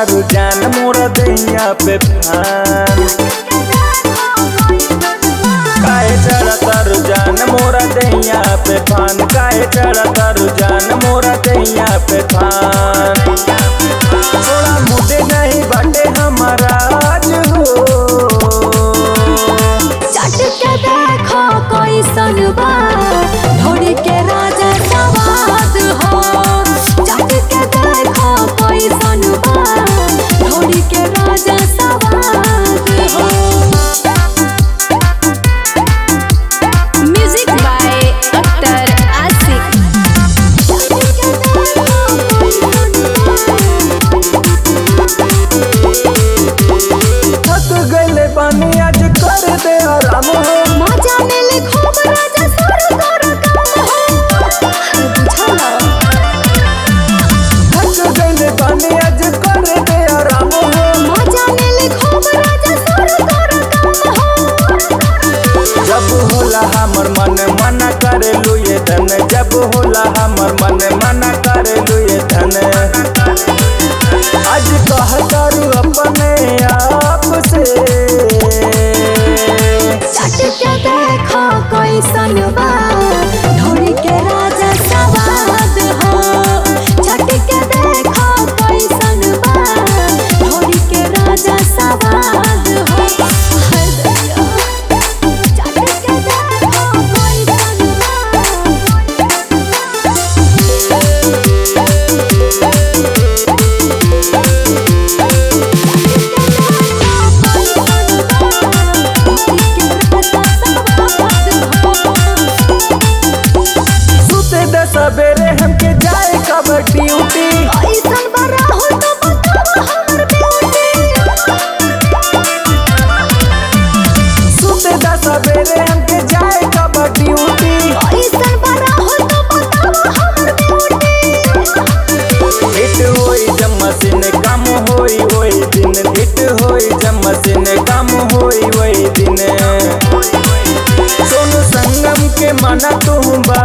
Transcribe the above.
तारू जान मोरा दैया पे फान। काहे चढ़ा तारू जान मोरा दैया पे फान, काहे चढ़ा तारू जान मोरा दैया पे फान। थोड़ा मुझे नहीं बाटे हमारा आज हो, चट के देखो कोई सनबा ढोरी के राजा सवाद हो। चट के देखो कोई सनबा ढोरी के राजा सवाद हो। म्यूजिक बाय अख्तर आशिक। थक गइले बानी आज कर दे आराम हो। मजा मिले खूब राजा सारा तोरा काम हो। बुझला थक गइले बानी आज कर दे आराम हो। मजा मिले खूब राजा सारा तोरा काम हो। जब होला हमर मन मना करे लुए धन, जब होला हमर मन मना करे लुए धन। आज कहतारू अपने आप से, चट के देखो कोई सनबा ढोरी के राजा सवाद हो। चट के देखो कोई सनबा ढोरी के राजा सवाद हो। हाय दैया, चट के देखो कोई सनबा। सुते द सवेरे हमके जाए कबड्डी उठी। ऐसन बड़ा हो तो बतावा हमर ब्यूटी। सुते द सवेरे हमके जाए कबड्डी उठी। ऐसन बड़ा हो तो बतावा हमर ब्यूटी। हिट होई जब मशीन काम होई वही दिन, हिट होई जब मशीन काम होई वही दिन। सोनू संगम के मना तू बा